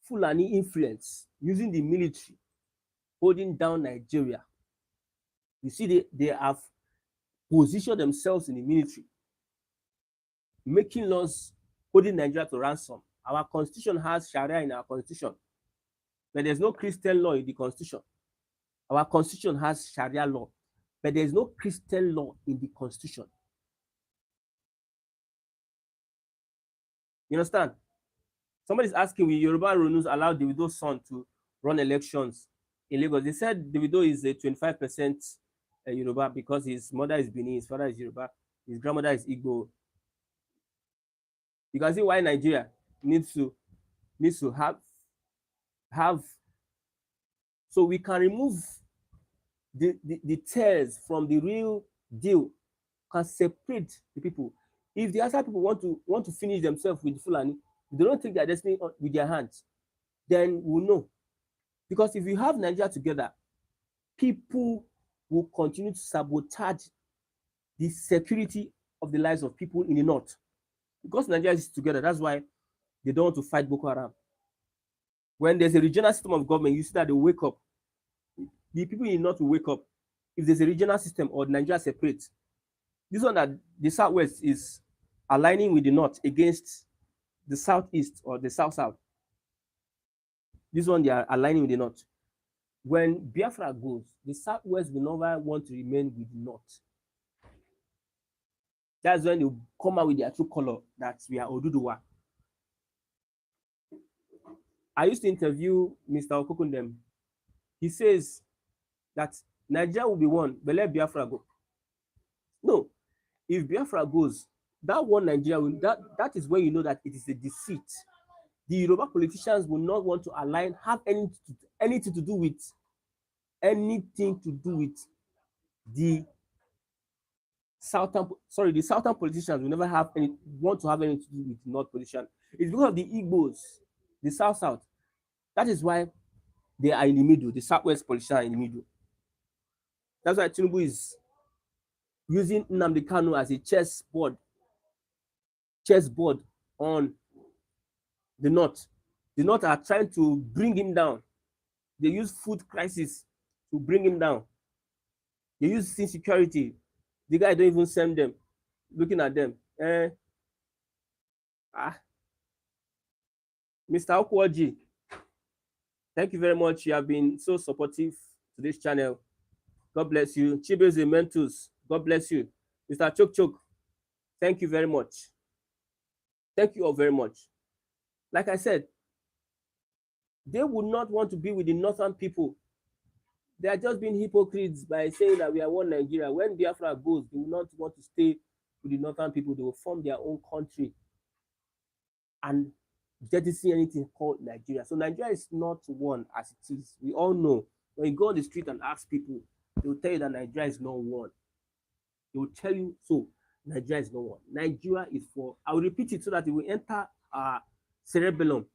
Fulani influence, using the military, holding down Nigeria. You see, they have positioned themselves in the military, making laws, holding Nigeria to ransom. Our constitution has Sharia in our constitution, but there's no Christian law in the constitution. Our constitution has Sharia law, but there's no Christian law in the constitution. You understand? Somebody's asking, will Yoruba Ronus allow Davido's son to run elections in Lagos? They said Davido is a 25% Yoruba because his mother is Benin, his father is Yoruba, his grandmother is Igbo. You can see why Nigeria needs to have so we can remove the tares from the real deal, can separate the people. If the other people want to finish themselves with Fulani, they don't take their destiny with their hands, then we'll know. Because if you have Nigeria together, people will continue to sabotage the security of the lives of people in the North. Because Nigeria is together, that's why they don't want to fight Boko Haram. When there's a regional system of government, you see that they wake up. The people in the North will wake up. If there's a regional system or Nigeria separates, this one that the Southwest is aligning with the North against the Southeast or the South-South. This one they are aligning with the North. When Biafra goes, the Southwest will never want to remain with the North. That's when they come out with their true color, that we are Oduduwa. I used to interview Mr. Okokundem. He says that Nigeria will be one, but let Biafra go. No, if Biafra goes, that one Nigeria will, that is where you know that it is a deceit. The Yoruba politicians will not want to align, have anything to do with the Southern politicians will never want to have anything to do with North politicians. It's because of the Igbos, the South. That is why they are in the middle. The Southwest politicians are in the middle. That's why Tinubu is using Nnamdi Kanu as a chessboard on the North. The North are trying to bring him down. They use food crisis to bring him down. They use insecurity. The guy don't even send them. Looking at them. Mr. Okwoji, thank you very much. You have been so supportive to this channel. God bless you. Chibeze Mentus, God bless you. Mr. Chok, thank you very much. Thank you all very much. Like I said, they would not want to be with the Northern people. They are just being hypocrites by saying that we are one Nigeria. When Biafra goes, they will not want to stay with the Northern people. They will form their own country and jettison anything called Nigeria. So Nigeria is not one as it is. We all know. When you go on the street and ask people, they will tell you that Nigeria is not one. They will tell you so. Nigeria is not one. Nigeria is for, I will repeat it so that it will enter our cerebellum.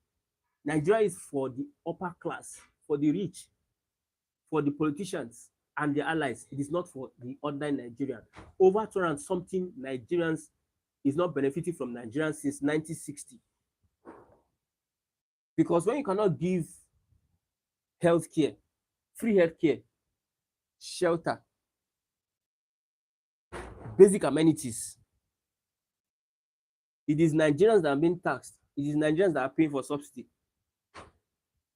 Nigeria is for the upper class, for the rich, for the politicians and their allies. It is not for the ordinary Nigerian. Over 200 something Nigerians is not benefiting from Nigerians since 1960. Because when you cannot give healthcare, free healthcare, shelter, basic amenities, it is Nigerians that are being taxed. It is Nigerians that are paying for subsidy.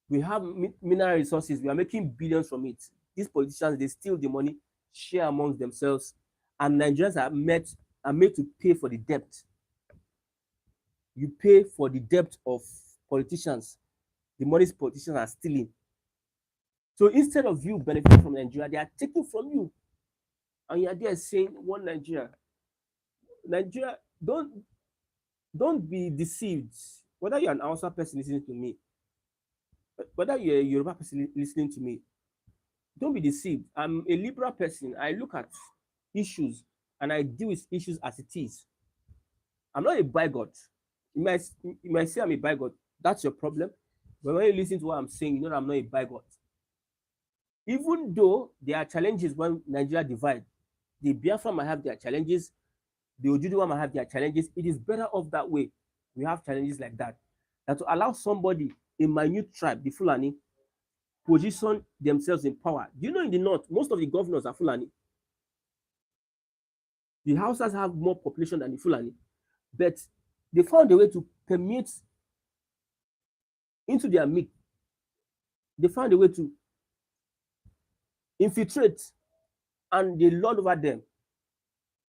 We have mineral resources. We are making billions from it. These politicians, they steal the money, share amongst themselves, and Nigerians are made to pay for the debt. You pay for the debt of politicians, the money politicians are stealing. So instead of you benefiting from Nigeria, they are taking from you. And you are there saying, one Nigeria. Nigeria, don't be deceived. Whether you're an Hausa person listening to me, whether you're a Yoruba person listening to me, don't be deceived. I'm a liberal person. I look at issues and I deal with issues as it is. I'm not a bigot. You might say I'm a bigot. That's your problem. But when you listen to what I'm saying, you know that I'm not a bigot. Even though there are challenges when Nigeria divides, the Biafra might have their challenges, the Ojuduwa might have their challenges. It is better off that way. We have challenges like that. That to allow somebody, a minute tribe, the Fulani, position themselves in power. Do you know in the north, most of the governors are Fulani? The Hausas have more population than the Fulani, but they found a way to permeate into their midst. They found a way to infiltrate, and they lord over them.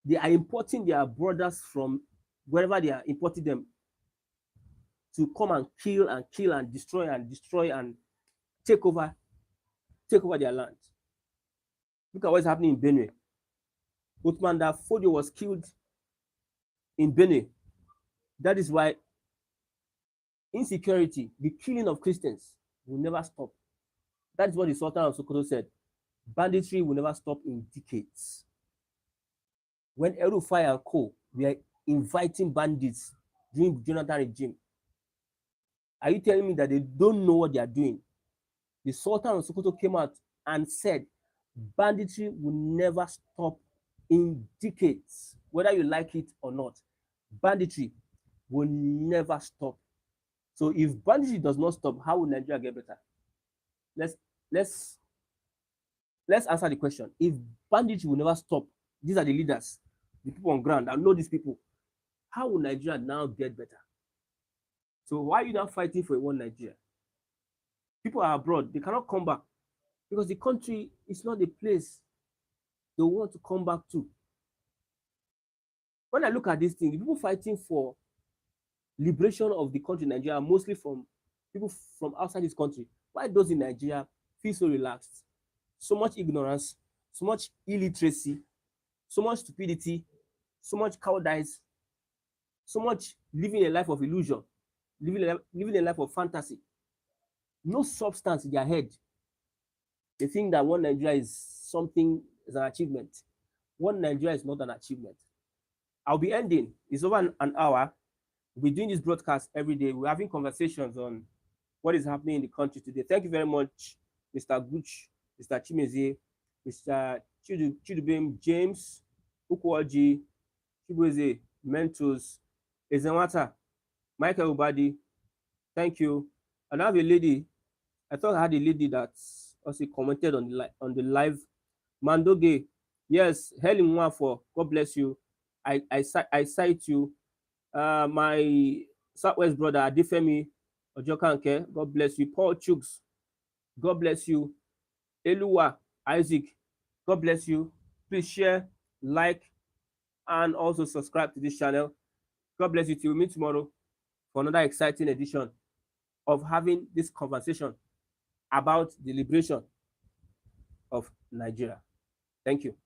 They are importing their brothers from wherever they are importing them to come and kill and destroy and take over their land. Look at what's happening in Benue. Uthman Fodio was killed in Benue. That is why insecurity, the killing of Christians, will never stop. That is what the Sultan of Sokoto said. Banditry will never stop in decades. When El-Rufai and co, we are inviting bandits during the Jonathan regime. Are you telling me that they don't know what they are doing? The Sultan of Sokoto came out and said, banditry will never stop in decades, whether you like it or not. Banditry will never stop. So if banditry does not stop, how will Nigeria get better? Let's answer the question. If banditry will never stop, these are the leaders, the people on ground. I know these people. How will Nigeria now get better? So why are you now fighting for a one Nigeria? People are abroad. They cannot come back because the country is not the place they want to come back to. When I look at this thing, the people fighting for liberation of the country, Nigeria, are mostly from people from outside this country. Why those in Nigeria feel so relaxed? So much ignorance, so much illiteracy, so much stupidity, so much cowardice, so much living a life of illusion, living a life of fantasy. No substance in their head. They think that one Nigeria is something, is an achievement. One Nigeria is not an achievement. I'll be ending. It's over an hour. We're doing this broadcast every day. We're having conversations on what is happening in the country today. Thank you very much, Mr. Guch, Mr. Chimezie, Mr. Chidubem, James, Ukwaji, Chibueze, Mentos, Ezenwata, Michael Ubadi. Thank you. And I have a lady. I thought I had a lady that also commented on the live. Mandoge, yes, Helen Mwafo, God bless you. I cite you. My Southwest brother Adifemi Ojokanke, God bless you. Paul Chuks, God bless you. Eluwa Isaac, God bless you. Please share, like, and also subscribe to this channel. God bless you till we meet tomorrow for another exciting edition of having this conversation about the liberation of Nigeria. Thank you.